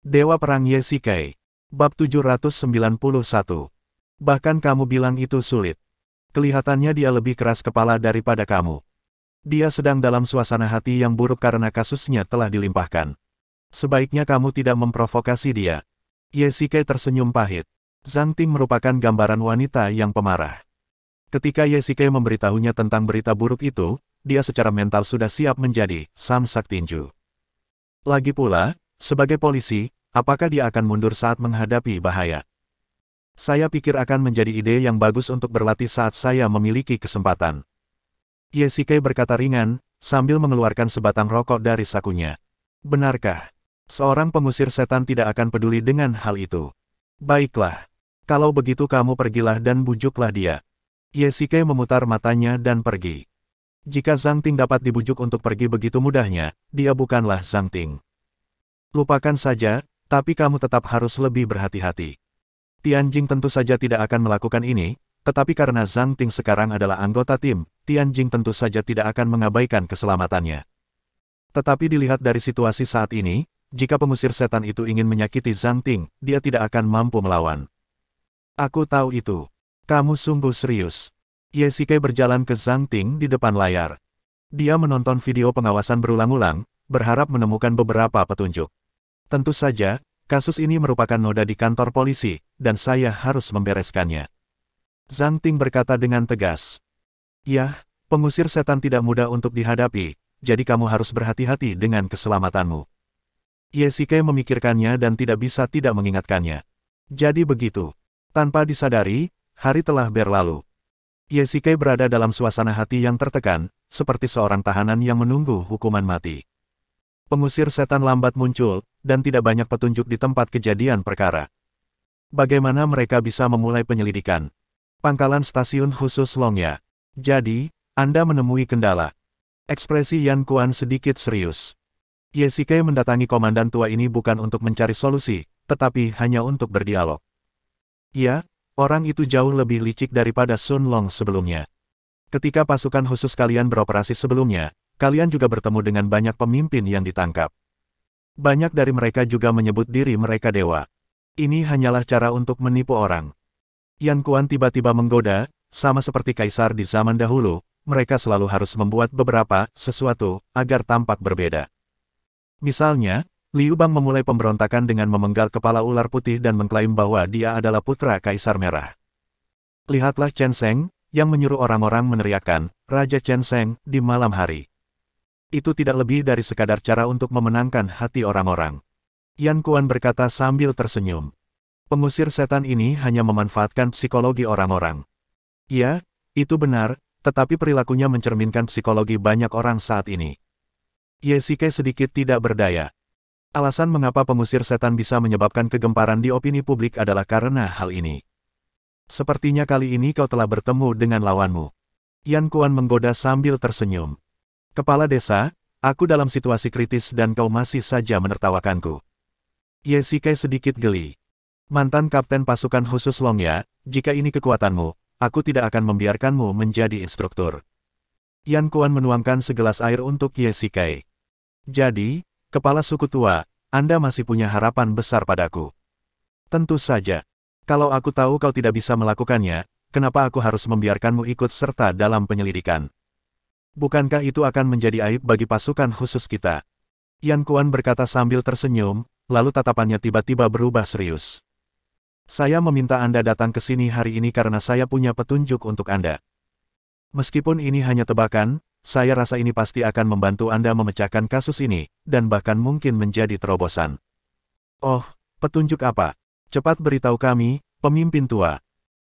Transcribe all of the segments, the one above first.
Dewa Perang Yesikai. Bab 791. Bahkan kamu bilang itu sulit. Kelihatannya dia lebih keras kepala daripada kamu. Dia sedang dalam suasana hati yang buruk karena kasusnya telah dilimpahkan. Sebaiknya kamu tidak memprovokasi dia. Yesikai tersenyum pahit. Zhang Ting merupakan gambaran wanita yang pemarah. Ketika Yesikai memberitahunya tentang berita buruk itu, dia secara mental sudah siap menjadi samsak tinju. Lagi pula, sebagai polisi, apakah dia akan mundur saat menghadapi bahaya? Saya pikir akan menjadi ide yang bagus untuk berlatih saat saya memiliki kesempatan. Yesikai berkata ringan, sambil mengeluarkan sebatang rokok dari sakunya. Benarkah? Seorang pengusir setan tidak akan peduli dengan hal itu. Baiklah. Kalau begitu kamu pergilah dan bujuklah dia. Yesikai memutar matanya dan pergi. Jika Zhang Ting dapat dibujuk untuk pergi begitu mudahnya, dia bukanlah Zhang Ting. Lupakan saja, tapi kamu tetap harus lebih berhati-hati. Tianjing tentu saja tidak akan melakukan ini, tetapi karena Zhang Ting sekarang adalah anggota tim, Tianjing tentu saja tidak akan mengabaikan keselamatannya. Tetapi dilihat dari situasi saat ini, jika pengusir setan itu ingin menyakiti Zhang Ting, dia tidak akan mampu melawan. Aku tahu itu. Kamu sungguh serius. Yesikai berjalan ke Zhang Ting di depan layar. Dia menonton video pengawasan berulang-ulang, berharap menemukan beberapa petunjuk. Tentu saja, kasus ini merupakan noda di kantor polisi, dan saya harus membereskannya. Zhang Ting berkata dengan tegas. Ya, pengusir setan tidak mudah untuk dihadapi, jadi kamu harus berhati-hati dengan keselamatanmu. Yesikai memikirkannya dan tidak bisa tidak mengingatkannya. Jadi begitu. Tanpa disadari, hari telah berlalu. Yesikai berada dalam suasana hati yang tertekan, seperti seorang tahanan yang menunggu hukuman mati. Pengusir setan lambat muncul, dan tidak banyak petunjuk di tempat kejadian perkara. Bagaimana mereka bisa memulai penyelidikan? Pangkalan stasiun khusus Longya. Jadi, Anda menemui kendala. Ekspresi Yan Kuan sedikit serius. Yesikai mendatangi komandan tua ini bukan untuk mencari solusi, tetapi hanya untuk berdialog. Ya, orang itu jauh lebih licik daripada Sun Long sebelumnya. Ketika pasukan khusus kalian beroperasi sebelumnya, kalian juga bertemu dengan banyak pemimpin yang ditangkap. Banyak dari mereka juga menyebut diri mereka dewa. Ini hanyalah cara untuk menipu orang. Yan Kuan tiba-tiba menggoda, sama seperti kaisar di zaman dahulu, mereka selalu harus membuat beberapa sesuatu agar tampak berbeda. Misalnya, Liu Bang memulai pemberontakan dengan memenggal kepala ular putih dan mengklaim bahwa dia adalah putra Kaisar Merah. Lihatlah Chen Sheng, yang menyuruh orang-orang meneriakkan, Raja Chen Sheng, di malam hari. Itu tidak lebih dari sekadar cara untuk memenangkan hati orang-orang. Yan Kuan berkata sambil tersenyum. Pengusir setan ini hanya memanfaatkan psikologi orang-orang. Ya, itu benar, tetapi perilakunya mencerminkan psikologi banyak orang saat ini. Yesikai sedikit tidak berdaya. Alasan mengapa pengusir setan bisa menyebabkan kegemparan di opini publik adalah karena hal ini. Sepertinya kali ini kau telah bertemu dengan lawanmu. Yan Kuan menggoda sambil tersenyum. Kepala desa, aku dalam situasi kritis dan kau masih saja menertawakanku. Yesikai sedikit geli. Mantan kapten pasukan khusus Longya, jika ini kekuatanmu, aku tidak akan membiarkanmu menjadi instruktur. Yan Kuan menuangkan segelas air untuk Yesikai. Jadi, kepala suku tua, Anda masih punya harapan besar padaku. Tentu saja. Kalau aku tahu kau tidak bisa melakukannya, kenapa aku harus membiarkanmu ikut serta dalam penyelidikan? Bukankah itu akan menjadi aib bagi pasukan khusus kita? Yan Kuan berkata sambil tersenyum, lalu tatapannya tiba-tiba berubah serius. Saya meminta Anda datang ke sini hari ini karena saya punya petunjuk untuk Anda. Meskipun ini hanya tebakan, saya rasa ini pasti akan membantu Anda memecahkan kasus ini, dan bahkan mungkin menjadi terobosan. Oh, petunjuk apa? Cepat beritahu kami, pemimpin tua.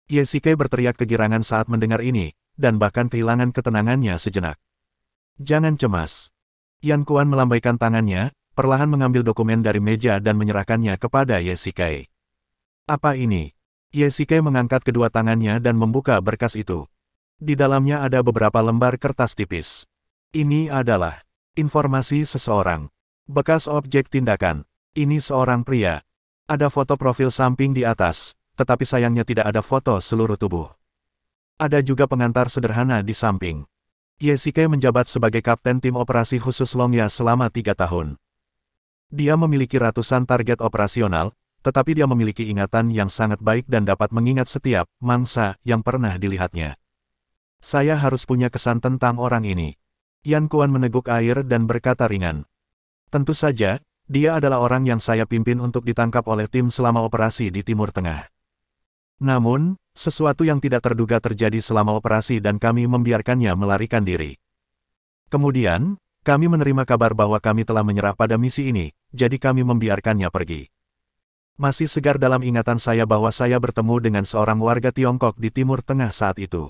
Yesikai berteriak kegirangan saat mendengar ini, dan bahkan kehilangan ketenangannya sejenak. Jangan cemas. Yan Kuan melambaikan tangannya, perlahan mengambil dokumen dari meja dan menyerahkannya kepada Yesikai. Apa ini? Yesikai mengangkat kedua tangannya dan membuka berkas itu. Di dalamnya ada beberapa lembar kertas tipis. Ini adalah informasi seseorang. Bekas objek tindakan. Ini seorang pria. Ada foto profil samping di atas, tetapi sayangnya tidak ada foto seluruh tubuh. Ada juga pengantar sederhana di samping. Yesikai menjabat sebagai kapten tim operasi khusus Longya selama 3 tahun. Dia memiliki ratusan target operasional, tetapi dia memiliki ingatan yang sangat baik dan dapat mengingat setiap mangsa yang pernah dilihatnya. Saya harus punya kesan tentang orang ini. Yan Kuan meneguk air dan berkata ringan. Tentu saja, dia adalah orang yang saya pimpin untuk ditangkap oleh tim selama operasi di Timur Tengah. Namun, sesuatu yang tidak terduga terjadi selama operasi dan kami membiarkannya melarikan diri. Kemudian, kami menerima kabar bahwa kami telah menyerah pada misi ini, jadi kami membiarkannya pergi. Masih segar dalam ingatan saya bahwa saya bertemu dengan seorang warga Tiongkok di Timur Tengah saat itu.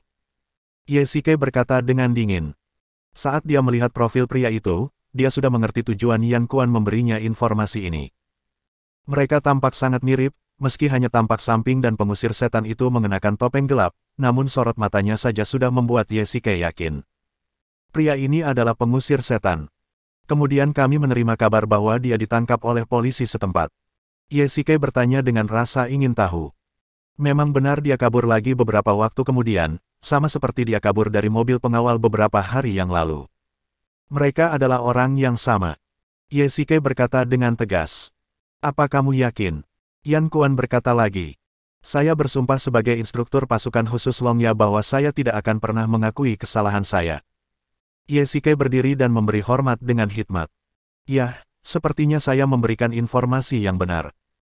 Ye Shike berkata dengan dingin. Saat dia melihat profil pria itu, dia sudah mengerti tujuan Yan Kuan memberinya informasi ini. Mereka tampak sangat mirip, meski hanya tampak samping dan pengusir setan itu mengenakan topeng gelap, namun sorot matanya saja sudah membuat Ye Shike yakin. Pria ini adalah pengusir setan. Kemudian kami menerima kabar bahwa dia ditangkap oleh polisi setempat. Ye Shike bertanya dengan rasa ingin tahu. Memang benar dia kabur lagi beberapa waktu kemudian, sama seperti dia kabur dari mobil pengawal beberapa hari yang lalu. Mereka adalah orang yang sama. Ye Shike berkata dengan tegas. Apa kamu yakin? Yan Kuan berkata lagi. Saya bersumpah sebagai instruktur pasukan khusus Longya bahwa saya tidak akan pernah mengakui kesalahan saya. Ye Shike berdiri dan memberi hormat dengan hikmat. Ya, sepertinya saya memberikan informasi yang benar.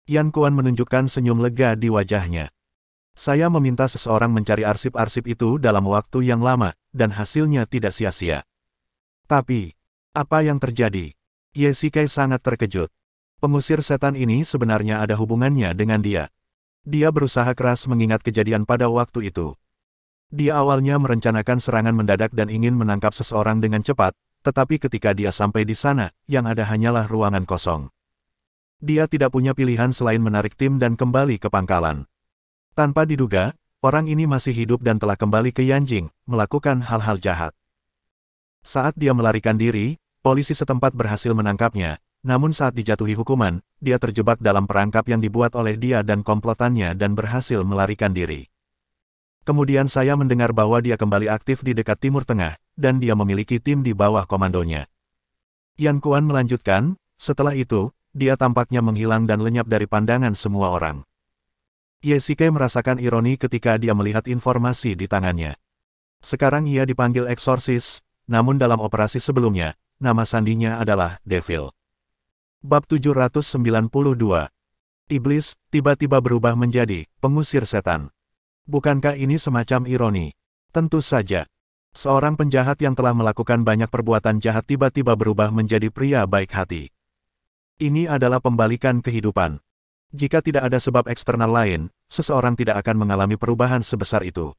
Yan Kuan menunjukkan senyum lega di wajahnya. Saya meminta seseorang mencari arsip-arsip itu dalam waktu yang lama, dan hasilnya tidak sia-sia. Tapi, apa yang terjadi? Ye Shike sangat terkejut. Pengusir setan ini sebenarnya ada hubungannya dengan dia. Dia berusaha keras mengingat kejadian pada waktu itu. Dia awalnya merencanakan serangan mendadak dan ingin menangkap seseorang dengan cepat, tetapi ketika dia sampai di sana, yang ada hanyalah ruangan kosong. Dia tidak punya pilihan selain menarik tim dan kembali ke pangkalan. Tanpa diduga, orang ini masih hidup dan telah kembali ke Yanjing, melakukan hal-hal jahat. Saat dia melarikan diri, polisi setempat berhasil menangkapnya, namun saat dijatuhi hukuman, dia terjebak dalam perangkap yang dibuat oleh dia dan komplotannya dan berhasil melarikan diri. Kemudian saya mendengar bahwa dia kembali aktif di dekat Timur Tengah, dan dia memiliki tim di bawah komandonya. Yan Kuan melanjutkan, setelah itu, dia tampaknya menghilang dan lenyap dari pandangan semua orang. Ye Shike merasakan ironi ketika dia melihat informasi di tangannya. Sekarang ia dipanggil eksorsis, namun dalam operasi sebelumnya, nama sandinya adalah Devil. Bab 792. Iblis tiba-tiba berubah menjadi pengusir setan. Bukankah ini semacam ironi? Tentu saja. Seorang penjahat yang telah melakukan banyak perbuatan jahat tiba-tiba berubah menjadi pria baik hati. Ini adalah pembalikan kehidupan. Jika tidak ada sebab eksternal lain, seseorang tidak akan mengalami perubahan sebesar itu.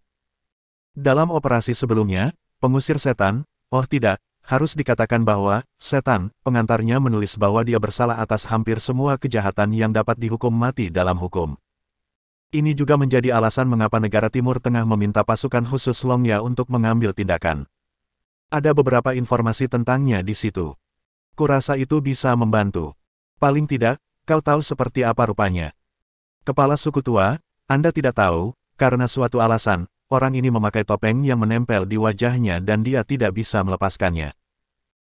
Dalam operasi sebelumnya, pengusir setan, oh tidak, harus dikatakan bahwa, setan, pengantarnya menulis bahwa dia bersalah atas hampir semua kejahatan yang dapat dihukum mati dalam hukum. Ini juga menjadi alasan mengapa negara Timur Tengah meminta pasukan khusus Longya untuk mengambil tindakan. Ada beberapa informasi tentangnya di situ. Kurasa itu bisa membantu. Paling tidak, kau tahu seperti apa rupanya. Kepala suku tua, Anda tidak tahu, karena suatu alasan, orang ini memakai topeng yang menempel di wajahnya dan dia tidak bisa melepaskannya.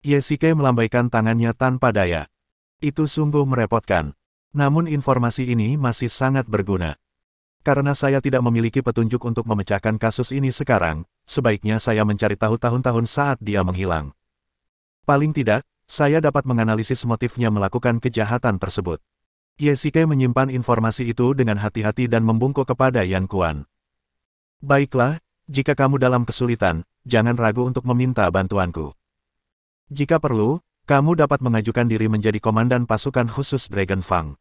Ye Shike melambaikan tangannya tanpa daya. Itu sungguh merepotkan. Namun informasi ini masih sangat berguna. Karena saya tidak memiliki petunjuk untuk memecahkan kasus ini sekarang, sebaiknya saya mencari tahu tahun-tahun saat dia menghilang. Paling tidak, saya dapat menganalisis motifnya melakukan kejahatan tersebut. Ye Shike menyimpan informasi itu dengan hati-hati dan membungkuk kepada Yan Kuan. Baiklah, jika kamu dalam kesulitan, jangan ragu untuk meminta bantuanku. Jika perlu, kamu dapat mengajukan diri menjadi komandan pasukan khusus Dragon Fang.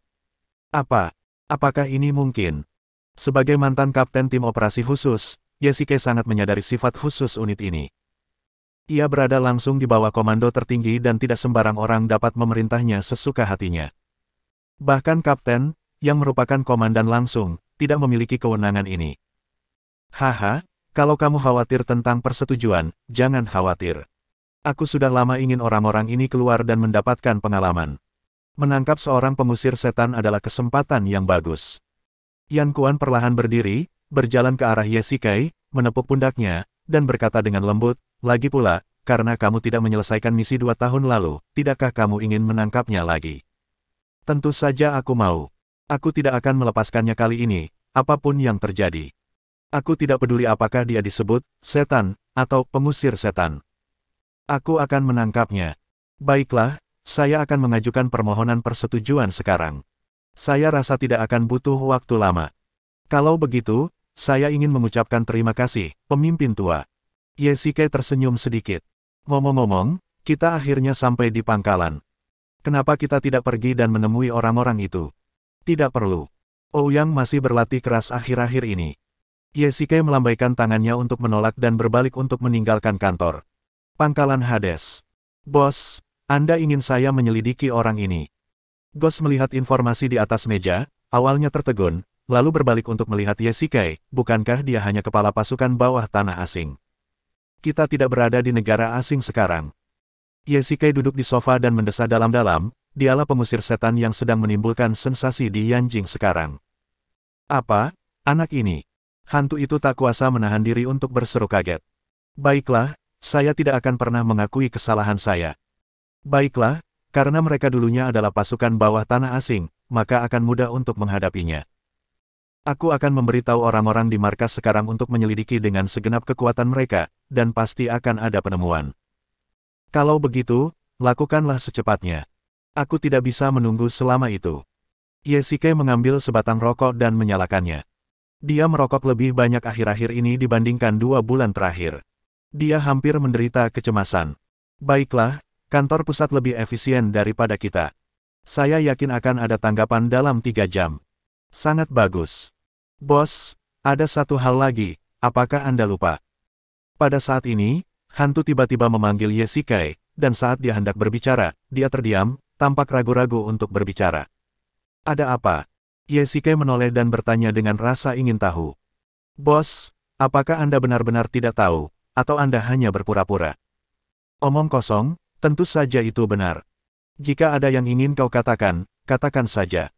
Apakah ini mungkin? Sebagai mantan kapten tim operasi khusus, Ye Shike sangat menyadari sifat khusus unit ini. Ia berada langsung di bawah komando tertinggi dan tidak sembarang orang dapat memerintahnya sesuka hatinya. Bahkan kapten, yang merupakan komandan langsung, tidak memiliki kewenangan ini. Haha, kalau kamu khawatir tentang persetujuan, jangan khawatir. Aku sudah lama ingin orang-orang ini keluar dan mendapatkan pengalaman. Menangkap seorang pengusir setan adalah kesempatan yang bagus. Yan Kuan perlahan berdiri, berjalan ke arah Ye Shike, menepuk pundaknya, dan berkata dengan lembut, lagi pula, karena kamu tidak menyelesaikan misi 2 tahun lalu, tidakkah kamu ingin menangkapnya lagi? Tentu saja aku mau. Aku tidak akan melepaskannya kali ini, apapun yang terjadi. Aku tidak peduli apakah dia disebut setan atau pengusir setan. Aku akan menangkapnya. Baiklah, saya akan mengajukan permohonan persetujuan sekarang. Saya rasa tidak akan butuh waktu lama. Kalau begitu, saya ingin mengucapkan terima kasih, pemimpin tua. Yesike tersenyum sedikit. Ngomong-ngomong, kita akhirnya sampai di pangkalan. Kenapa kita tidak pergi dan menemui orang-orang itu? Tidak perlu. Ouyang masih berlatih keras akhir-akhir ini. Yesike melambaikan tangannya untuk menolak dan berbalik untuk meninggalkan kantor. Pangkalan Hades. Bos, Anda ingin saya menyelidiki orang ini. Ghost melihat informasi di atas meja, awalnya tertegun, lalu berbalik untuk melihat Yesike, bukankah dia hanya kepala pasukan bawah tanah asing? Kita tidak berada di negara asing sekarang. Yesike duduk di sofa dan mendesah dalam-dalam, dialah pengusir setan yang sedang menimbulkan sensasi di Yanjing sekarang. Apa? Anak ini? Hantu itu tak kuasa menahan diri untuk berseru kaget. Baiklah, saya tidak akan pernah mengakui kesalahan saya. Baiklah, karena mereka dulunya adalah pasukan bawah tanah asing, maka akan mudah untuk menghadapinya. Aku akan memberitahu orang-orang di markas sekarang untuk menyelidiki dengan segenap kekuatan mereka, dan pasti akan ada penemuan. Kalau begitu, lakukanlah secepatnya. Aku tidak bisa menunggu selama itu. Yesike mengambil sebatang rokok dan menyalakannya. Dia merokok lebih banyak akhir-akhir ini dibandingkan 2 bulan terakhir. Dia hampir menderita kecemasan. Baiklah, kantor pusat lebih efisien daripada kita. Saya yakin akan ada tanggapan dalam 3 jam. Sangat bagus. Bos, ada satu hal lagi, apakah Anda lupa? Pada saat ini, hantu tiba-tiba memanggil Yesike, dan saat dia hendak berbicara, dia terdiam, tampak ragu-ragu untuk berbicara. Ada apa? Yesike menoleh dan bertanya dengan rasa ingin tahu. Bos, apakah Anda benar-benar tidak tahu, atau Anda hanya berpura-pura? Omong kosong, tentu saja itu benar. Jika ada yang ingin kau katakan, katakan saja.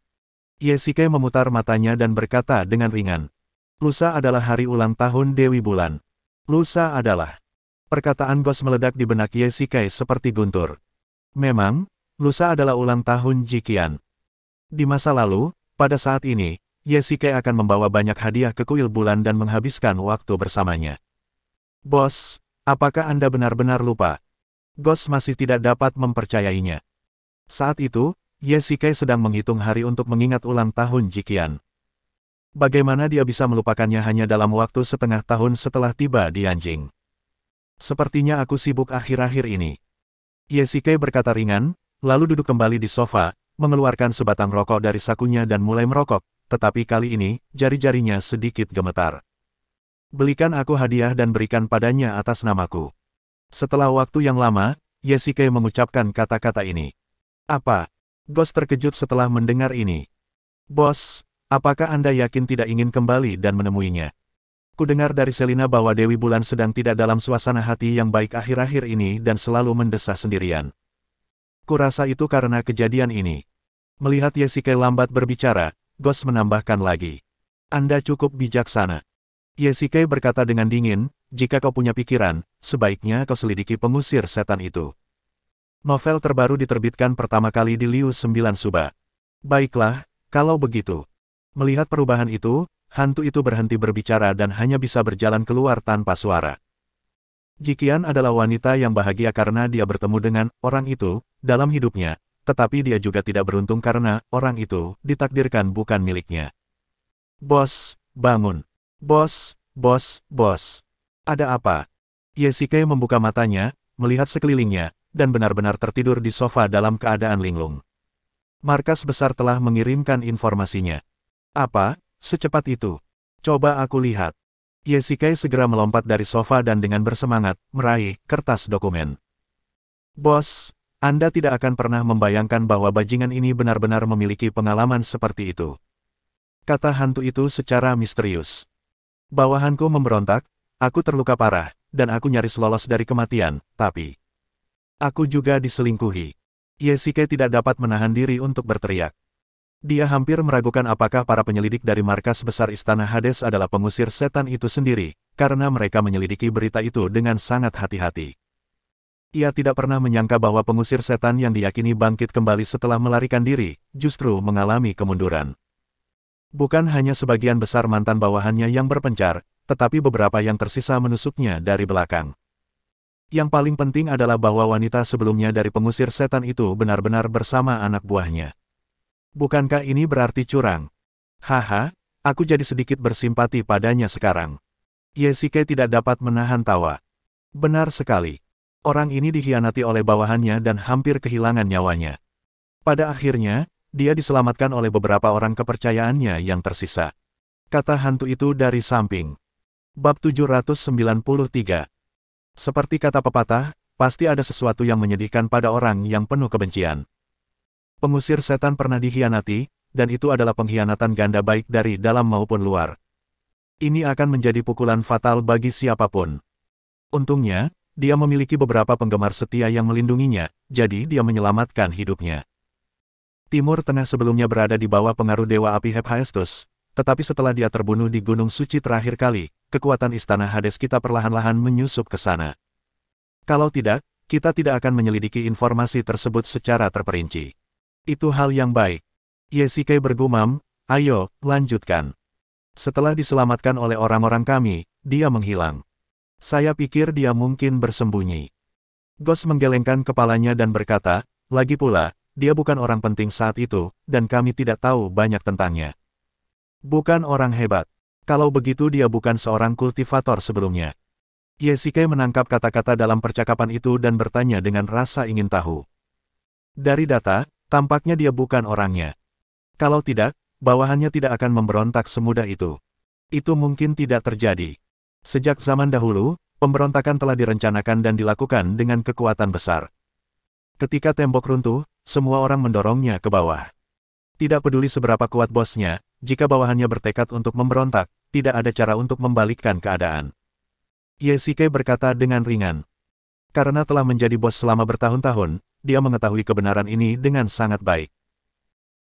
Yesike memutar matanya dan berkata dengan ringan. Lusa adalah hari ulang tahun Dewi Bulan. Lusa adalah. Perkataan Ghost meledak di benak Yesike seperti guntur. Memang, lusa adalah ulang tahun Jikian. Di masa lalu, pada saat ini, Yesike akan membawa banyak hadiah ke kuil bulan dan menghabiskan waktu bersamanya. Bos, apakah Anda benar-benar lupa? Ghost masih tidak dapat mempercayainya. Saat itu, Yesike sedang menghitung hari untuk mengingat ulang tahun Jikian. Bagaimana dia bisa melupakannya hanya dalam waktu setengah tahun setelah tiba di Yanjing? Sepertinya aku sibuk akhir-akhir ini. Yesike berkata ringan, lalu duduk kembali di sofa, mengeluarkan sebatang rokok dari sakunya dan mulai merokok, tetapi kali ini, jari-jarinya sedikit gemetar. Belikan aku hadiah dan berikan padanya atas namaku. Setelah waktu yang lama, Yesike mengucapkan kata-kata ini. Apa? Ghost terkejut setelah mendengar ini. Bos, apakah Anda yakin tidak ingin kembali dan menemuinya? Kudengar dari Selina bahwa Dewi Bulan sedang tidak dalam suasana hati yang baik akhir-akhir ini dan selalu mendesah sendirian. Kurasa itu karena kejadian ini. Melihat Yesike lambat berbicara, Ghost menambahkan lagi. Anda cukup bijaksana. Yesike berkata dengan dingin, jika kau punya pikiran, sebaiknya kau selidiki pengusir setan itu. Novel terbaru diterbitkan pertama kali di Liu 9 Suba. Baiklah, kalau begitu. Melihat perubahan itu, hantu itu berhenti berbicara dan hanya bisa berjalan keluar tanpa suara. Jikian adalah wanita yang bahagia karena dia bertemu dengan orang itu dalam hidupnya, tetapi dia juga tidak beruntung karena orang itu ditakdirkan bukan miliknya. Bos, bangun. Bos, bos, bos. Ada apa? Yesike membuka matanya, melihat sekelilingnya, dan benar-benar tertidur di sofa dalam keadaan linglung. Markas besar telah mengirimkan informasinya. Apa? Secepat itu? Coba aku lihat. Yesike segera melompat dari sofa dan dengan bersemangat, meraih kertas dokumen. Bos, Anda tidak akan pernah membayangkan bahwa bajingan ini benar-benar memiliki pengalaman seperti itu. Kata hantu itu secara misterius. Bawahanku memberontak, aku terluka parah, dan aku nyaris lolos dari kematian, tapi aku juga diselingkuhi. Yesike tidak dapat menahan diri untuk berteriak. Dia hampir meragukan apakah para penyelidik dari markas besar Istana Hades adalah pengusir setan itu sendiri, karena mereka menyelidiki berita itu dengan sangat hati-hati. Ia tidak pernah menyangka bahwa pengusir setan yang diyakini bangkit kembali setelah melarikan diri, justru mengalami kemunduran. Bukan hanya sebagian besar mantan bawahannya yang berpencar, tetapi beberapa yang tersisa menusuknya dari belakang. Yang paling penting adalah bahwa wanita sebelumnya dari pengusir setan itu benar-benar bersama anak buahnya. Bukankah ini berarti curang? Haha, aku jadi sedikit bersimpati padanya sekarang. Yesike tidak dapat menahan tawa. Benar sekali. Orang ini dikhianati oleh bawahannya dan hampir kehilangan nyawanya. Pada akhirnya, dia diselamatkan oleh beberapa orang kepercayaannya yang tersisa. Kata hantu itu dari samping. Bab 793. Seperti kata pepatah, pasti ada sesuatu yang menyedihkan pada orang yang penuh kebencian. Pengusir setan pernah dikhianati, dan itu adalah pengkhianatan ganda baik dari dalam maupun luar. Ini akan menjadi pukulan fatal bagi siapapun. Untungnya, dia memiliki beberapa penggemar setia yang melindunginya, jadi dia menyelamatkan hidupnya. Timur Tengah sebelumnya berada di bawah pengaruh Dewa Api Hephaestus, tetapi setelah dia terbunuh di Gunung Suci terakhir kali, kekuatan Istana Hades kita perlahan-lahan menyusup ke sana. Kalau tidak, kita tidak akan menyelidiki informasi tersebut secara terperinci. Itu hal yang baik. Yesike bergumam, ayo, lanjutkan. Setelah diselamatkan oleh orang-orang kami, dia menghilang. Saya pikir dia mungkin bersembunyi. Ghost menggelengkan kepalanya dan berkata, lagi pula, dia bukan orang penting saat itu, dan kami tidak tahu banyak tentangnya. Bukan orang hebat. Kalau begitu dia bukan seorang kultivator sebelumnya. Yesike menangkap kata-kata dalam percakapan itu dan bertanya dengan rasa ingin tahu. Dari data, tampaknya dia bukan orangnya. Kalau tidak, bawahannya tidak akan memberontak semudah itu. Itu mungkin tidak terjadi. Sejak zaman dahulu, pemberontakan telah direncanakan dan dilakukan dengan kekuatan besar. Ketika tembok runtuh, semua orang mendorongnya ke bawah. Tidak peduli seberapa kuat bosnya, jika bawahannya bertekad untuk memberontak, tidak ada cara untuk membalikkan keadaan. Yesike berkata dengan ringan. Karena telah menjadi bos selama bertahun-tahun, dia mengetahui kebenaran ini dengan sangat baik.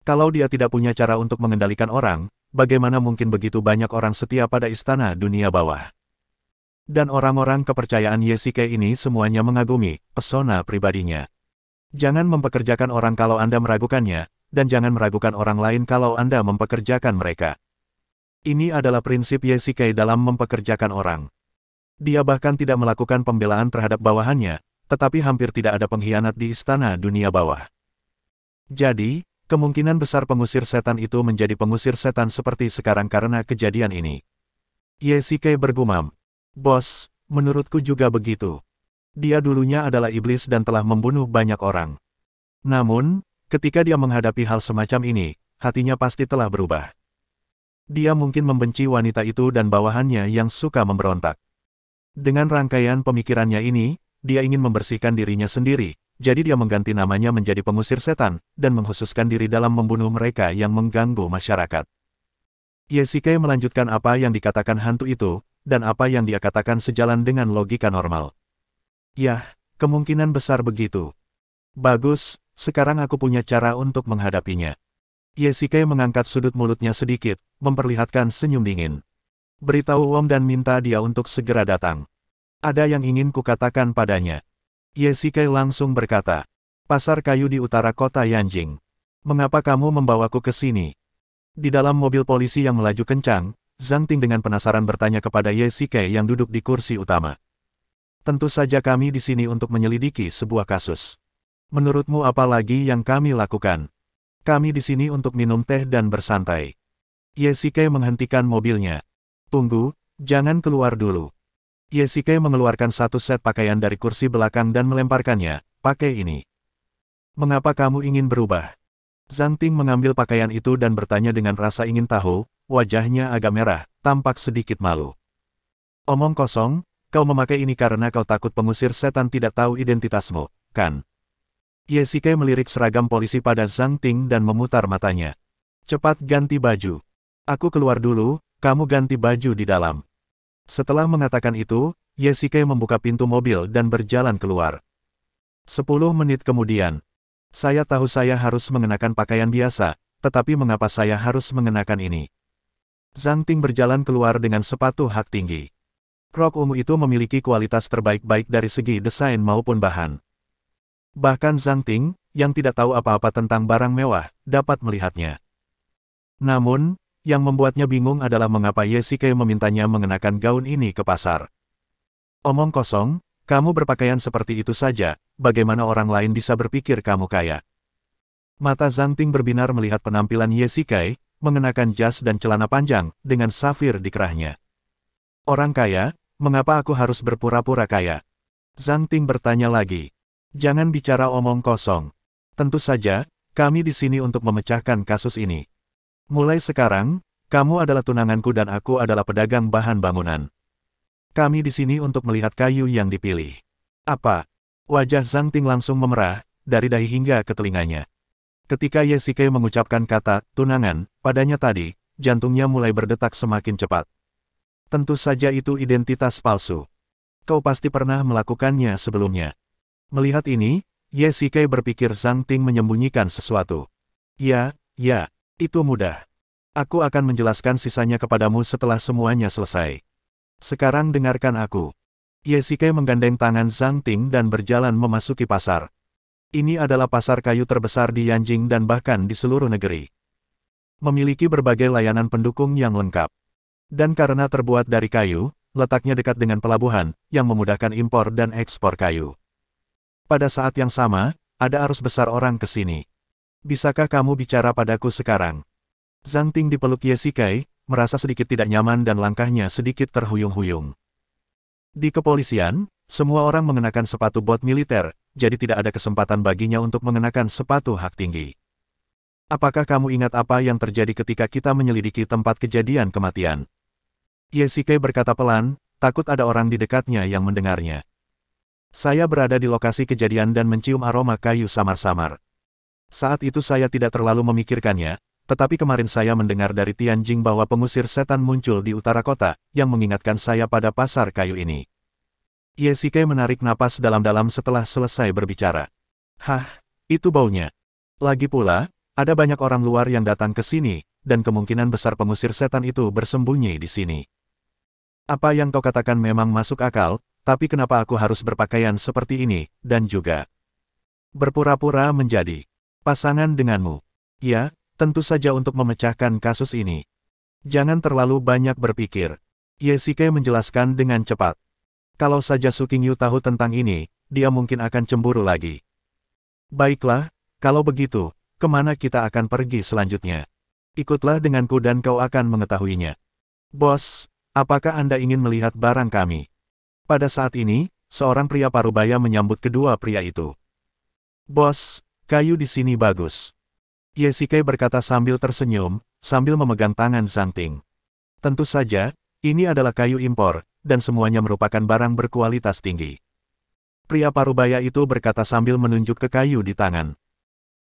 Kalau dia tidak punya cara untuk mengendalikan orang, bagaimana mungkin begitu banyak orang setia pada istana dunia bawah? Dan orang-orang kepercayaan Yesike ini semuanya mengagumi pesona pribadinya. Jangan mempekerjakan orang kalau Anda meragukannya, dan jangan meragukan orang lain kalau Anda mempekerjakan mereka. Ini adalah prinsip Yesike dalam mempekerjakan orang. Dia bahkan tidak melakukan pembelaan terhadap bawahannya, tetapi hampir tidak ada pengkhianat di istana dunia bawah. Jadi, kemungkinan besar pengusir setan itu menjadi pengusir setan seperti sekarang karena kejadian ini. Yesike bergumam. Bos, menurutku juga begitu. Dia dulunya adalah iblis dan telah membunuh banyak orang. Namun, ketika dia menghadapi hal semacam ini, hatinya pasti telah berubah. Dia mungkin membenci wanita itu dan bawahannya yang suka memberontak. Dengan rangkaian pemikirannya ini, dia ingin membersihkan dirinya sendiri, jadi dia mengganti namanya menjadi pengusir setan, dan mengkhususkan diri dalam membunuh mereka yang mengganggu masyarakat. Yesike melanjutkan apa yang dikatakan hantu itu, dan apa yang dia katakan sejalan dengan logika normal. Yah, kemungkinan besar begitu. Bagus, sekarang aku punya cara untuk menghadapinya. Yesike mengangkat sudut mulutnya sedikit, memperlihatkan senyum dingin. Beritahu Om dan minta dia untuk segera datang. Ada yang ingin kukatakan padanya. Yesike langsung berkata, pasar kayu di utara kota Yanjing. Mengapa kamu membawaku ke sini? Di dalam mobil polisi yang melaju kencang, Zhang Ting dengan penasaran bertanya kepada Yesike yang duduk di kursi utama. Tentu saja kami di sini untuk menyelidiki sebuah kasus. Menurutmu apa lagi yang kami lakukan? Kami di sini untuk minum teh dan bersantai. Yesike menghentikan mobilnya. Tunggu, jangan keluar dulu. Yesike mengeluarkan satu set pakaian dari kursi belakang dan melemparkannya, pakai ini. Mengapa kamu ingin berubah? Zhang Ting mengambil pakaian itu dan bertanya dengan rasa ingin tahu, wajahnya agak merah, tampak sedikit malu. Omong kosong, kau memakai ini karena kau takut pengusir setan tidak tahu identitasmu, kan? Yesike melirik seragam polisi pada Zhang Ting dan memutar matanya. Cepat ganti baju. Aku keluar dulu, kamu ganti baju di dalam. Setelah mengatakan itu, Yesike membuka pintu mobil dan berjalan keluar. 10 menit kemudian. Saya tahu saya harus mengenakan pakaian biasa, tetapi mengapa saya harus mengenakan ini? Zhang Ting berjalan keluar dengan sepatu hak tinggi. Rok ungu itu memiliki kualitas terbaik-baik dari segi desain maupun bahan. Bahkan Zhang Ting, yang tidak tahu apa-apa tentang barang mewah, dapat melihatnya. Namun, yang membuatnya bingung adalah mengapa Ye Xike memintanya mengenakan gaun ini ke pasar. Omong kosong, kamu berpakaian seperti itu saja, bagaimana orang lain bisa berpikir kamu kaya? Mata Zhang Ting berbinar melihat penampilan Ye Xike, mengenakan jas dan celana panjang, dengan safir di kerahnya. Orang kaya, mengapa aku harus berpura-pura kaya? Zhang Ting bertanya lagi. Jangan bicara omong kosong. Tentu saja, kami di sini untuk memecahkan kasus ini. Mulai sekarang, kamu adalah tunanganku dan aku adalah pedagang bahan bangunan. Kami di sini untuk melihat kayu yang dipilih. Apa? Wajah Zhang Ting langsung memerah, dari dahi hingga ke telinganya. Ketika Ye Xike mengucapkan kata, tunangan, padanya tadi, jantungnya mulai berdetak semakin cepat. Tentu saja itu identitas palsu. Kau pasti pernah melakukannya sebelumnya. Melihat ini, Ye Xike berpikir Zhang Ting menyembunyikan sesuatu. Ya, itu mudah. Aku akan menjelaskan sisanya kepadamu setelah semuanya selesai. Sekarang dengarkan aku. Ye Xike menggandeng tangan Zhang Ting dan berjalan memasuki pasar. Ini adalah pasar kayu terbesar di Yanjing dan bahkan di seluruh negeri. Memiliki berbagai layanan pendukung yang lengkap. Dan karena terbuat dari kayu, letaknya dekat dengan pelabuhan, yang memudahkan impor dan ekspor kayu. Pada saat yang sama, ada arus besar orang ke sini. Bisakah kamu bicara padaku sekarang? Zhang Ting dipeluk Ye Xike, merasa sedikit tidak nyaman dan langkahnya sedikit terhuyung-huyung. Di kepolisian, semua orang mengenakan sepatu bot militer, jadi tidak ada kesempatan baginya untuk mengenakan sepatu hak tinggi. Apakah kamu ingat apa yang terjadi ketika kita menyelidiki tempat kejadian kematian? Ye Xike berkata pelan, takut ada orang di dekatnya yang mendengarnya. Saya berada di lokasi kejadian dan mencium aroma kayu samar-samar. Saat itu saya tidak terlalu memikirkannya, tetapi kemarin saya mendengar dari Tianjing bahwa pengusir setan muncul di utara kota, yang mengingatkan saya pada pasar kayu ini. Ye Xike menarik napas dalam-dalam setelah selesai berbicara. Hah, itu baunya. Lagi pula, ada banyak orang luar yang datang ke sini, dan kemungkinan besar pengusir setan itu bersembunyi di sini. Apa yang kau katakan memang masuk akal, tapi kenapa aku harus berpakaian seperti ini, dan juga berpura-pura menjadi pasangan denganmu? Ya, tentu saja untuk memecahkan kasus ini. Jangan terlalu banyak berpikir. Ye Xike menjelaskan dengan cepat. Kalau saja Su Qingyu tahu tentang ini, dia mungkin akan cemburu lagi. Baiklah, kalau begitu, kemana kita akan pergi selanjutnya? Ikutlah denganku dan kau akan mengetahuinya. Bos, apakah Anda ingin melihat barang kami? Pada saat ini, seorang pria parubaya menyambut kedua pria itu. Bos, kayu di sini bagus. Ye Xike berkata sambil tersenyum, sambil memegang tangan Zhang Ting. Tentu saja, ini adalah kayu impor, dan semuanya merupakan barang berkualitas tinggi. Pria parubaya itu berkata sambil menunjuk ke kayu di tangan.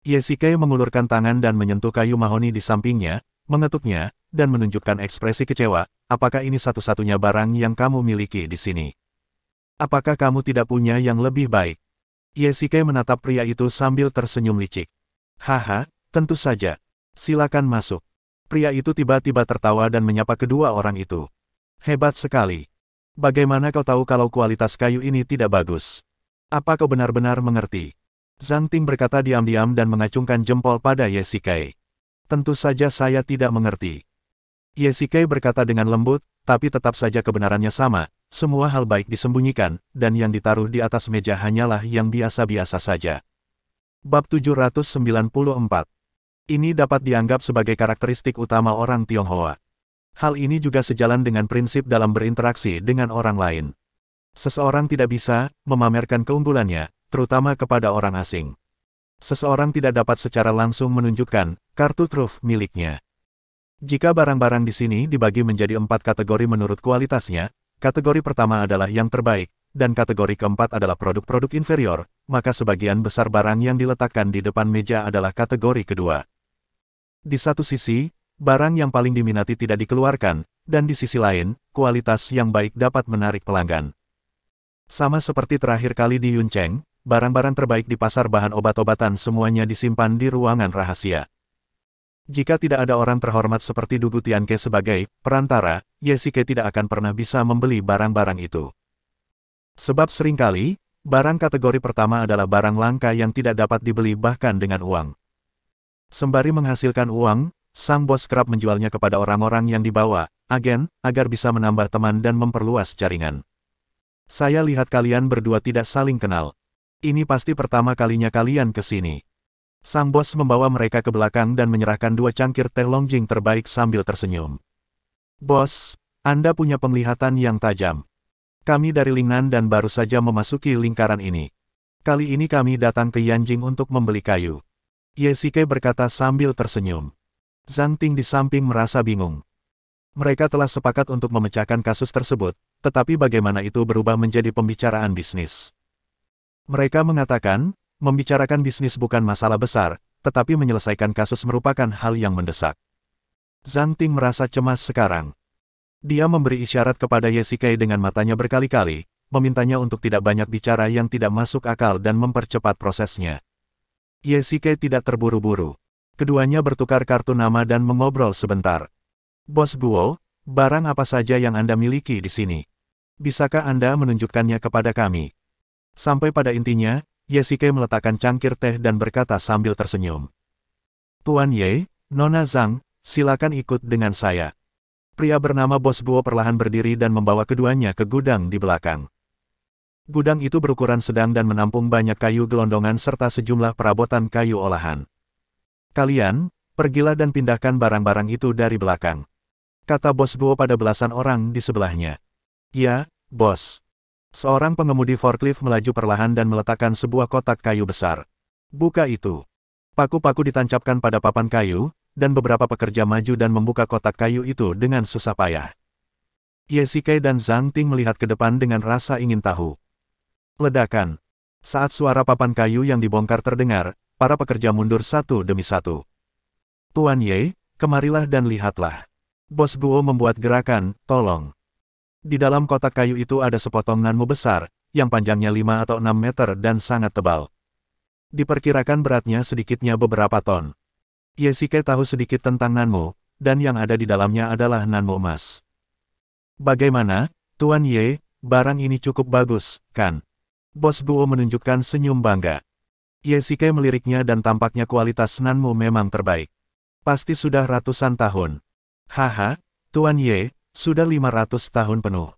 Ye Xike mengulurkan tangan dan menyentuh kayu mahoni di sampingnya, mengetuknya, dan menunjukkan ekspresi kecewa. Apakah ini satu-satunya barang yang kamu miliki di sini? Apakah kamu tidak punya yang lebih baik? Ye Xike menatap pria itu sambil tersenyum licik. Haha, tentu saja. Silakan masuk. Pria itu tiba-tiba tertawa dan menyapa kedua orang itu. Hebat sekali. Bagaimana kau tahu kalau kualitas kayu ini tidak bagus? Apa kau benar-benar mengerti? Zhang Ting berkata diam-diam dan mengacungkan jempol pada Ye Xike. Tentu saja saya tidak mengerti. Ye Xike berkata dengan lembut, tapi tetap saja kebenarannya sama. Semua hal baik disembunyikan, dan yang ditaruh di atas meja hanyalah yang biasa-biasa saja. Bab 794. Ini dapat dianggap sebagai karakteristik utama orang Tionghoa. Hal ini juga sejalan dengan prinsip dalam berinteraksi dengan orang lain. Seseorang tidak bisa memamerkan keunggulannya, terutama kepada orang asing. Seseorang tidak dapat secara langsung menunjukkan kartu truf miliknya. Jika barang-barang di sini dibagi menjadi 4 kategori menurut kualitasnya, kategori pertama adalah yang terbaik, dan kategori keempat adalah produk-produk inferior, maka sebagian besar barang yang diletakkan di depan meja adalah kategori kedua. Di satu sisi, barang yang paling diminati tidak dikeluarkan, dan di sisi lain, kualitas yang baik dapat menarik pelanggan. Sama seperti terakhir kali di Yuncheng, barang-barang terbaik di pasar bahan obat-obatan semuanya disimpan di ruangan rahasia. Jika tidak ada orang terhormat seperti Dugu Tianke sebagai perantara, Ye Shike tidak akan pernah bisa membeli barang-barang itu. Sebab seringkali, barang kategori pertama adalah barang langka yang tidak dapat dibeli bahkan dengan uang. Sembari menghasilkan uang, sang bos kerap menjualnya kepada orang-orang yang dibawa, agen, agar bisa menambah teman dan memperluas jaringan. Saya lihat kalian berdua tidak saling kenal. Ini pasti pertama kalinya kalian ke sini. Sang bos membawa mereka ke belakang dan menyerahkan 2 cangkir teh Longjing terbaik sambil tersenyum. Bos, Anda punya penglihatan yang tajam. Kami dari Lingnan dan baru saja memasuki lingkaran ini. Kali ini kami datang ke Yanjing untuk membeli kayu. Ye Shike berkata sambil tersenyum. Zhang Ting di samping merasa bingung. Mereka telah sepakat untuk memecahkan kasus tersebut, tetapi bagaimana itu berubah menjadi pembicaraan bisnis. Mereka mengatakan, membicarakan bisnis bukan masalah besar, tetapi menyelesaikan kasus merupakan hal yang mendesak. Zhang Ting merasa cemas sekarang. Dia memberi isyarat kepada Ye Shike dengan matanya berkali-kali, memintanya untuk tidak banyak bicara yang tidak masuk akal dan mempercepat prosesnya. Ye Shike tidak terburu-buru. Keduanya bertukar kartu nama dan mengobrol sebentar. Bos Guo, barang apa saja yang Anda miliki di sini? Bisakah Anda menunjukkannya kepada kami? Sampai pada intinya, Ye Shike meletakkan cangkir teh dan berkata sambil tersenyum. Tuan Ye, Nona Zhang, silakan ikut dengan saya. Pria bernama Bos Guo perlahan berdiri dan membawa keduanya ke gudang di belakang. Gudang itu berukuran sedang dan menampung banyak kayu gelondongan serta sejumlah perabotan kayu olahan. Kalian, pergilah dan pindahkan barang-barang itu dari belakang. Kata Bos Guo pada belasan orang di sebelahnya. Ya, Bos. Seorang pengemudi forklift melaju perlahan dan meletakkan sebuah kotak kayu besar. Buka itu. Paku-paku ditancapkan pada papan kayu, dan beberapa pekerja maju dan membuka kotak kayu itu dengan susah payah. Ye Shike dan Zhang Ting melihat ke depan dengan rasa ingin tahu. Ledakan. Saat suara papan kayu yang dibongkar terdengar, para pekerja mundur satu demi satu. Tuan Ye, kemarilah dan lihatlah. Bos Guo membuat gerakan, tolong. Di dalam kotak kayu itu ada sepotong nanmu besar, yang panjangnya 5 atau 6 meter dan sangat tebal. Diperkirakan beratnya sedikitnya beberapa ton. Ye Shike tahu sedikit tentang nanmu, dan yang ada di dalamnya adalah nanmu emas. Bagaimana, Tuan Ye, barang ini cukup bagus, kan? Bos Guo menunjukkan senyum bangga. Ye Shike meliriknya dan tampaknya kualitas nanmu memang terbaik. Pasti sudah ratusan tahun. Haha, Tuan Ye, sudah 500 tahun penuh.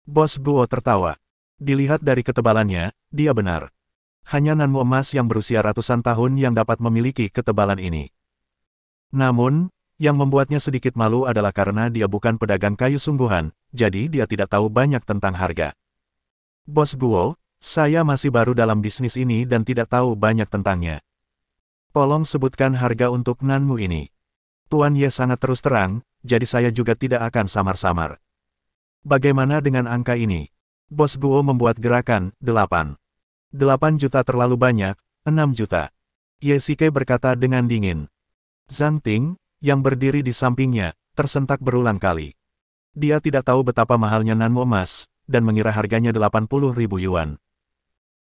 Bos Guo tertawa. Dilihat dari ketebalannya, dia benar. Hanya nanmu emas yang berusia ratusan tahun yang dapat memiliki ketebalan ini. Namun, yang membuatnya sedikit malu adalah karena dia bukan pedagang kayu sungguhan, jadi dia tidak tahu banyak tentang harga. Bos Guo, saya masih baru dalam bisnis ini dan tidak tahu banyak tentangnya. Tolong sebutkan harga untuk nanmu ini. Tuan Ye sangat terus terang, jadi saya juga tidak akan samar-samar. Bagaimana dengan angka ini? Bos Guo membuat gerakan, 8. 8 juta terlalu banyak, 6 juta. Ye Shike berkata dengan dingin. Zhang Ting, yang berdiri di sampingnya, tersentak berulang kali. Dia tidak tahu betapa mahalnya nanmu emas, dan mengira harganya 80.000 yuan.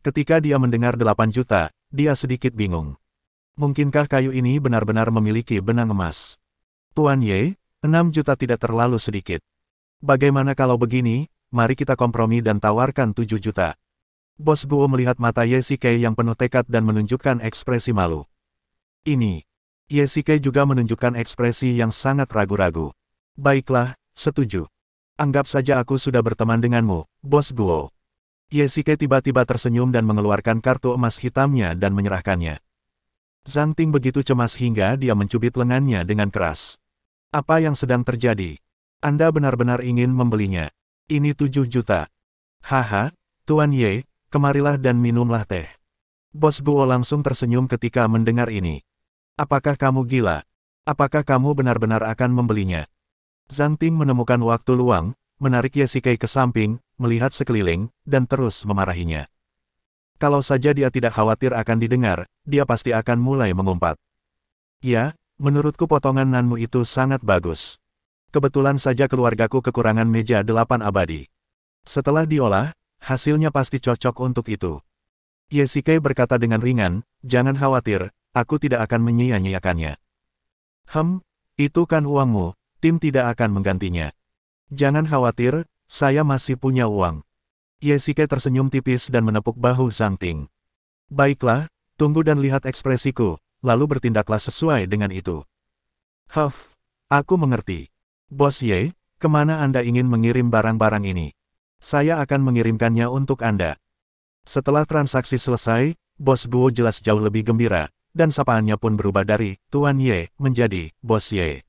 Ketika dia mendengar 8 juta, dia sedikit bingung. Mungkinkah kayu ini benar-benar memiliki benang emas? Tuan Ye, 6 juta tidak terlalu sedikit. Bagaimana kalau begini, mari kita kompromi dan tawarkan 7 juta. Bos Guo melihat mata Ye Shike yang penuh tekad dan menunjukkan ekspresi malu. Ini. Ye Shike juga menunjukkan ekspresi yang sangat ragu-ragu. Baiklah, setuju. Anggap saja aku sudah berteman denganmu, Bos Guo. Ye Shike tiba-tiba tersenyum dan mengeluarkan kartu emas hitamnya dan menyerahkannya. Zhang Ting begitu cemas hingga dia mencubit lengannya dengan keras. Apa yang sedang terjadi? Anda benar-benar ingin membelinya. Ini 7 juta. Haha, Tuan Ye, kemarilah dan minumlah teh. Bos Guo langsung tersenyum ketika mendengar ini. Apakah kamu gila? Apakah kamu benar-benar akan membelinya? Zhang Ting menemukan waktu luang, menarik Ye Shike ke samping, melihat sekeliling, dan terus memarahinya. Kalau saja dia tidak khawatir akan didengar, dia pasti akan mulai mengumpat. Ya, menurutku potongan nanmu itu sangat bagus. Kebetulan saja keluargaku kekurangan meja 8 abadi. Setelah diolah, hasilnya pasti cocok untuk itu. Ye Shike berkata dengan ringan, jangan khawatir, aku tidak akan menyia-nyiakannya. Itu kan uangmu, tim tidak akan menggantinya. Jangan khawatir, saya masih punya uang. Ye Xike tersenyum tipis dan menepuk bahu Zhang Ting. Baiklah, tunggu dan lihat ekspresiku, lalu bertindaklah sesuai dengan itu. Aku mengerti. Bos Ye, kemana Anda ingin mengirim barang-barang ini? Saya akan mengirimkannya untuk Anda. Setelah transaksi selesai, Bos Guo jelas jauh lebih gembira, dan sapaannya pun berubah dari Tuan Ye menjadi Bos Ye.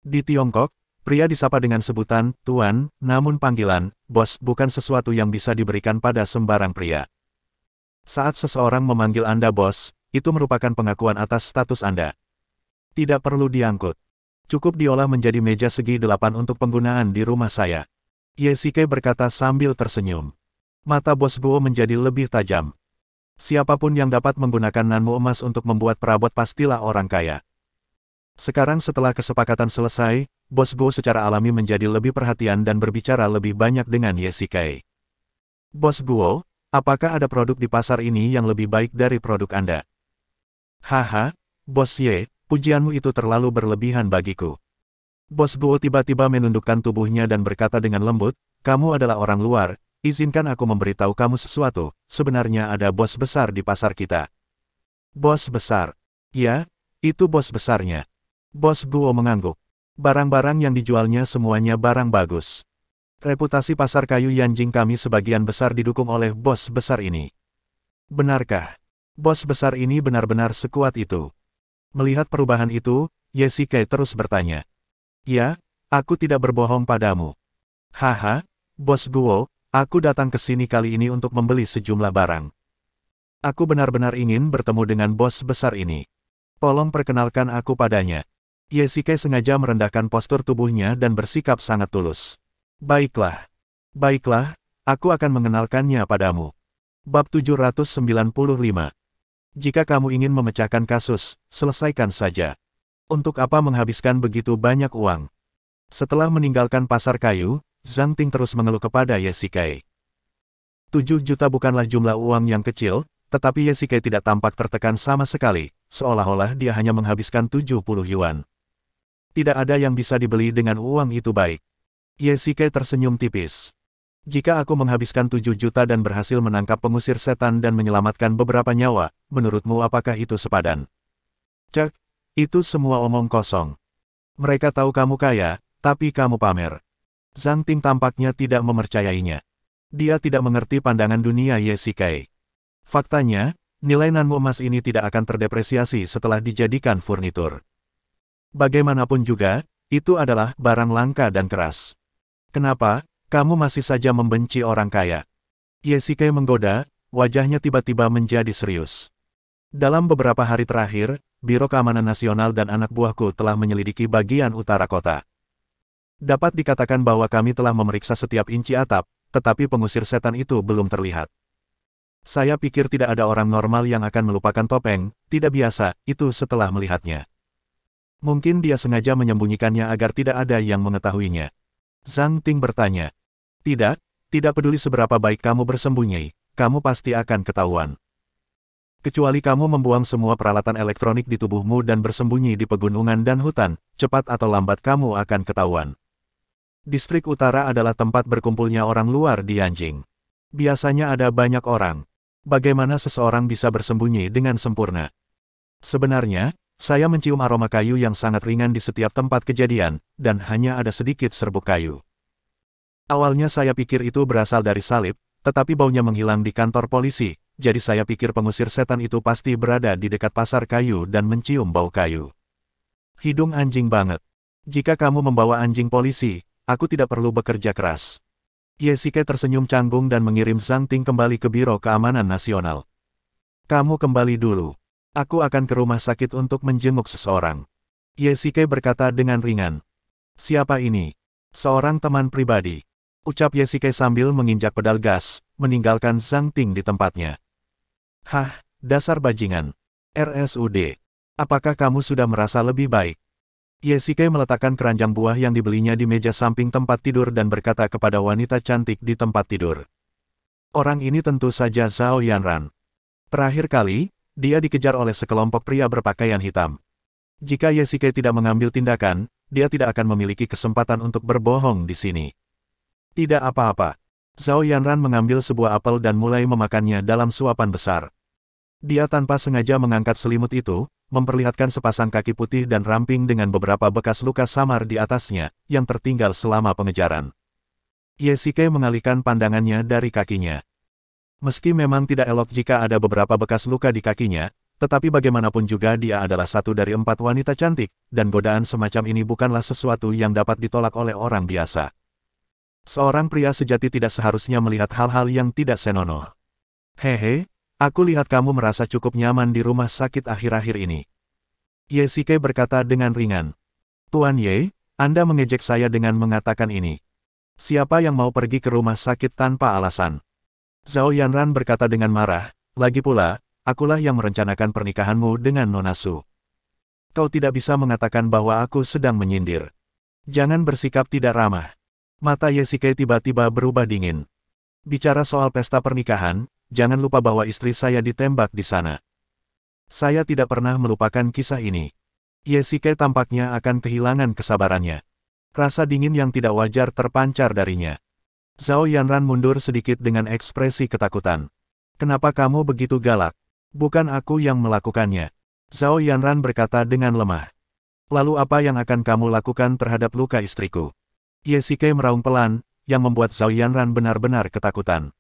Di Tiongkok, pria disapa dengan sebutan Tuan, namun panggilan Bos bukan sesuatu yang bisa diberikan pada sembarang pria. Saat seseorang memanggil Anda Bos, itu merupakan pengakuan atas status Anda. Tidak perlu diangkut. Cukup diolah menjadi meja segi 8 untuk penggunaan di rumah saya. Ye Xike berkata sambil tersenyum. Mata Bos Guo menjadi lebih tajam. Siapapun yang dapat menggunakan nanmu emas untuk membuat perabot pastilah orang kaya. Sekarang setelah kesepakatan selesai, Bos Guo secara alami menjadi lebih perhatian dan berbicara lebih banyak dengan Ye Xike. Bos Guo, apakah ada produk di pasar ini yang lebih baik dari produk Anda? Haha, Bos Ye, pujianmu itu terlalu berlebihan bagiku. Bos Guo tiba-tiba menundukkan tubuhnya dan berkata dengan lembut, kamu adalah orang luar, izinkan aku memberitahu kamu sesuatu, sebenarnya ada bos besar di pasar kita. Bos besar? Ya, itu bos besarnya. Bos Guo mengangguk. Barang-barang yang dijualnya semuanya barang bagus. Reputasi pasar kayu Yanjing kami sebagian besar didukung oleh bos besar ini. Benarkah? Bos besar ini benar-benar sekuat itu. Melihat perubahan itu, Ye Xike terus bertanya. Ya, aku tidak berbohong padamu. Haha, Bos Guo, aku datang ke sini kali ini untuk membeli sejumlah barang. Aku benar-benar ingin bertemu dengan bos besar ini. Tolong perkenalkan aku padanya. Ye Xike sengaja merendahkan postur tubuhnya dan bersikap sangat tulus. Baiklah. Baiklah, aku akan mengenalkannya padamu. Bab 795. Jika kamu ingin memecahkan kasus, selesaikan saja. Untuk apa menghabiskan begitu banyak uang? Setelah meninggalkan pasar kayu, Zhang Ting terus mengeluh kepada Ye Xike. 7 juta bukanlah jumlah uang yang kecil, tetapi Ye Xike tidak tampak tertekan sama sekali, seolah-olah dia hanya menghabiskan 70 yuan. Tidak ada yang bisa dibeli dengan uang itu baik. Ye Xike tersenyum tipis. Jika aku menghabiskan 7 juta dan berhasil menangkap pengusir setan dan menyelamatkan beberapa nyawa, menurutmu apakah itu sepadan? Cek, itu semua omong kosong. Mereka tahu kamu kaya, tapi kamu pamer. Zhang Ting tampaknya tidak mempercayainya. Dia tidak mengerti pandangan dunia Ye Xike. Faktanya, nilai nanmu emas ini tidak akan terdepresiasi setelah dijadikan furnitur. Bagaimanapun juga, itu adalah barang langka dan keras. Kenapa, kamu masih saja membenci orang kaya? Ye Xike menggoda, wajahnya tiba-tiba menjadi serius. Dalam beberapa hari terakhir, Biro Keamanan Nasional dan anak buahku telah menyelidiki bagian utara kota. Dapat dikatakan bahwa kami telah memeriksa setiap inci atap, tetapi pengusir setan itu belum terlihat. Saya pikir tidak ada orang normal yang akan melupakan topeng, tidak biasa, itu setelah melihatnya. Mungkin dia sengaja menyembunyikannya agar tidak ada yang mengetahuinya. Zhang Ting bertanya. Tidak peduli seberapa baik kamu bersembunyi, kamu pasti akan ketahuan. Kecuali kamu membuang semua peralatan elektronik di tubuhmu dan bersembunyi di pegunungan dan hutan, cepat atau lambat kamu akan ketahuan. Distrik Utara adalah tempat berkumpulnya orang luar di Yanjing. Biasanya ada banyak orang. Bagaimana seseorang bisa bersembunyi dengan sempurna? Sebenarnya, saya mencium aroma kayu yang sangat ringan di setiap tempat kejadian, dan hanya ada sedikit serbuk kayu. Awalnya saya pikir itu berasal dari salib, tetapi baunya menghilang di kantor polisi. Jadi saya pikir pengusir setan itu pasti berada di dekat pasar kayu dan mencium bau kayu. Hidung anjing banget. Jika kamu membawa anjing polisi, aku tidak perlu bekerja keras. Ye Xike tersenyum canggung dan mengirim Zhang Ting kembali ke Biro Keamanan Nasional. Kamu kembali dulu. Aku akan ke rumah sakit untuk menjenguk seseorang. Ye Xike berkata dengan ringan. Siapa ini? Seorang teman pribadi. Ucap Ye Xike sambil menginjak pedal gas, meninggalkan Zhang Ting di tempatnya. Hah, dasar bajingan. RSUD. Apakah kamu sudah merasa lebih baik? Ye Xike meletakkan keranjang buah yang dibelinya di meja samping tempat tidur dan berkata kepada wanita cantik di tempat tidur. Orang ini tentu saja Zhao Yanran. Terakhir kali, dia dikejar oleh sekelompok pria berpakaian hitam. Jika Yesike tidak mengambil tindakan, dia tidak akan memiliki kesempatan untuk berbohong di sini. Tidak apa-apa. Zhao Yanran mengambil sebuah apel dan mulai memakannya dalam suapan besar. Dia tanpa sengaja mengangkat selimut itu, memperlihatkan sepasang kaki putih dan ramping dengan beberapa bekas luka samar di atasnya, yang tertinggal selama pengejaran. Yesike mengalihkan pandangannya dari kakinya. Meski memang tidak elok jika ada beberapa bekas luka di kakinya, tetapi bagaimanapun juga dia adalah satu dari 4 wanita cantik, dan godaan semacam ini bukanlah sesuatu yang dapat ditolak oleh orang biasa. Seorang pria sejati tidak seharusnya melihat hal-hal yang tidak senonoh. Hehe, aku lihat kamu merasa cukup nyaman di rumah sakit akhir-akhir ini. Yesike berkata dengan ringan. Tuan Ye, Anda mengejek saya dengan mengatakan ini. Siapa yang mau pergi ke rumah sakit tanpa alasan? Zhao Yanran berkata dengan marah, lagi pula, akulah yang merencanakan pernikahanmu dengan Nona Su. Kau tidak bisa mengatakan bahwa aku sedang menyindir. Jangan bersikap tidak ramah. Mata Yesike tiba-tiba berubah dingin. Bicara soal pesta pernikahan, jangan lupa bahwa istri saya ditembak di sana. Saya tidak pernah melupakan kisah ini. Yesike tampaknya akan kehilangan kesabarannya. Rasa dingin yang tidak wajar terpancar darinya. Zhao Yanran mundur sedikit dengan ekspresi ketakutan. Kenapa kamu begitu galak? Bukan aku yang melakukannya. Zhao Yanran berkata dengan lemah. Lalu apa yang akan kamu lakukan terhadap luka istriku? Yesike meraung pelan, yang membuat Zhao Yanran benar-benar ketakutan.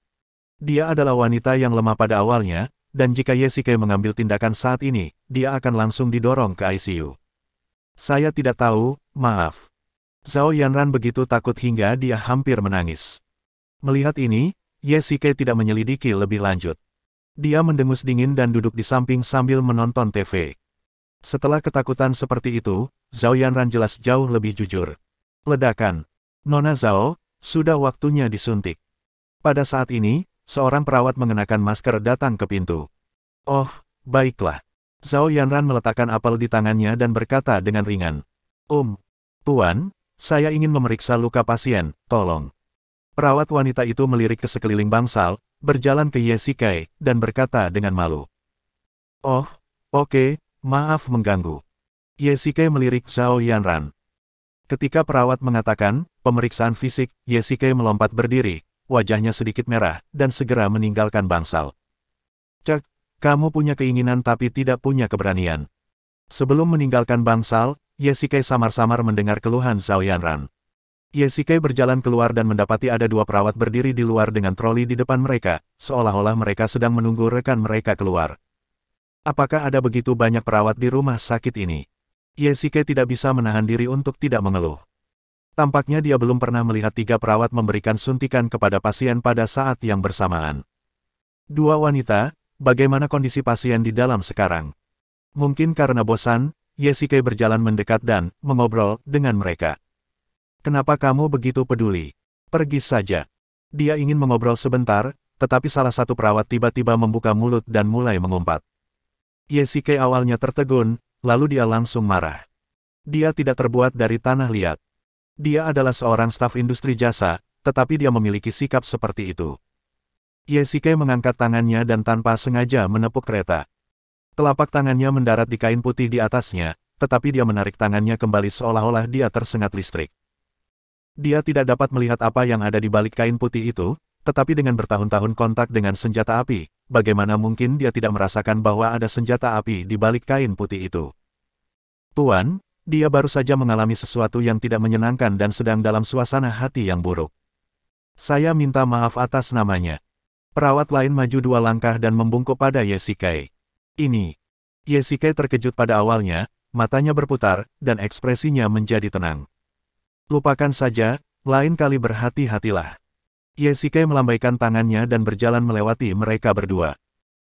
Dia adalah wanita yang lemah pada awalnya, dan jika Yesike mengambil tindakan saat ini, dia akan langsung didorong ke ICU. Saya tidak tahu, maaf. Zhao Yanran begitu takut hingga dia hampir menangis. Melihat ini, Yesike tidak menyelidiki lebih lanjut. Dia mendengus dingin dan duduk di samping sambil menonton TV. Setelah ketakutan seperti itu, Zhao Yanran jelas jauh lebih jujur. Ledakan. Nona Zhao, sudah waktunya disuntik. Pada saat ini, seorang perawat mengenakan masker datang ke pintu. Oh, baiklah. Zhao Yanran meletakkan apel di tangannya dan berkata dengan ringan. Tuan, saya ingin memeriksa luka pasien, tolong. Perawat wanita itu melirik ke sekeliling bangsal, berjalan ke Yesike, dan berkata dengan malu. Oh, oke, maaf mengganggu. Yesike melirik Zhao Yanran. Ketika perawat mengatakan, pemeriksaan fisik, Yesike melompat berdiri, wajahnya sedikit merah, dan segera meninggalkan bangsal. Cek, kamu punya keinginan tapi tidak punya keberanian. Sebelum meninggalkan bangsal, Yesike samar-samar mendengar keluhan Zhao Yanran. Yesike berjalan keluar dan mendapati ada 2 perawat berdiri di luar dengan troli di depan mereka, seolah-olah mereka sedang menunggu rekan mereka keluar. Apakah ada begitu banyak perawat di rumah sakit ini? Yesike tidak bisa menahan diri untuk tidak mengeluh. Tampaknya dia belum pernah melihat 3 perawat memberikan suntikan kepada pasien pada saat yang bersamaan. 2 wanita, bagaimana kondisi pasien di dalam sekarang? Mungkin karena bosan, Yesike berjalan mendekat dan mengobrol dengan mereka. Kenapa kamu begitu peduli? Pergi saja. Dia ingin mengobrol sebentar, tetapi salah satu perawat tiba-tiba membuka mulut dan mulai mengumpat. Yesike awalnya tertegun, lalu dia langsung marah. Dia tidak terbuat dari tanah liat. Dia adalah seorang staf industri jasa, tetapi dia memiliki sikap seperti itu. Yesike mengangkat tangannya dan tanpa sengaja menepuk kereta. Telapak tangannya mendarat di kain putih di atasnya, tetapi dia menarik tangannya kembali seolah-olah dia tersengat listrik. Dia tidak dapat melihat apa yang ada di balik kain putih itu, tetapi dengan bertahun-tahun kontak dengan senjata api, bagaimana mungkin dia tidak merasakan bahwa ada senjata api di balik kain putih itu. Tuan, dia baru saja mengalami sesuatu yang tidak menyenangkan dan sedang dalam suasana hati yang buruk. Saya minta maaf atas namanya. Perawat lain maju 2 langkah dan membungkuk pada Yesike. Ini. Yesike terkejut pada awalnya, matanya berputar, dan ekspresinya menjadi tenang. Lupakan saja, lain kali berhati-hatilah. Yesike melambaikan tangannya dan berjalan melewati mereka berdua.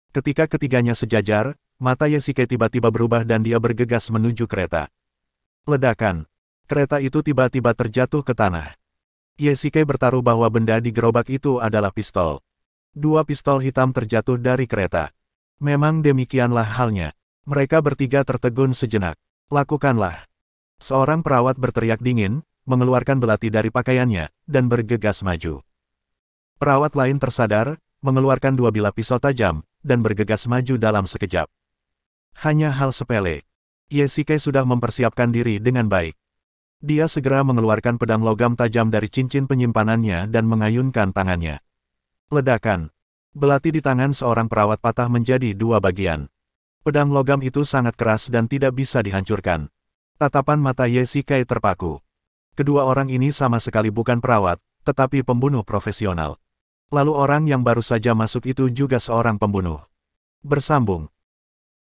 Ketika ketiganya sejajar, mata Yesike tiba-tiba berubah dan dia bergegas menuju kereta. Ledakan. Kereta itu tiba-tiba terjatuh ke tanah. Yesike bertaruh bahwa benda di gerobak itu adalah pistol. 2 pistol hitam terjatuh dari kereta. Memang demikianlah halnya. Mereka bertiga tertegun sejenak. Lakukanlah. Seorang perawat berteriak dingin, mengeluarkan belati dari pakaiannya, dan bergegas maju. Perawat lain tersadar, mengeluarkan 2 bilah pisau tajam, dan bergegas maju dalam sekejap. Hanya hal sepele. Yesike sudah mempersiapkan diri dengan baik. Dia segera mengeluarkan pedang logam tajam dari cincin penyimpanannya dan mengayunkan tangannya. Ledakan. Belati di tangan seorang perawat patah menjadi dua bagian. Pedang logam itu sangat keras dan tidak bisa dihancurkan. Tatapan mata Yesike terpaku. Kedua orang ini sama sekali bukan perawat, tetapi pembunuh profesional. Lalu orang yang baru saja masuk itu juga seorang pembunuh. Bersambung.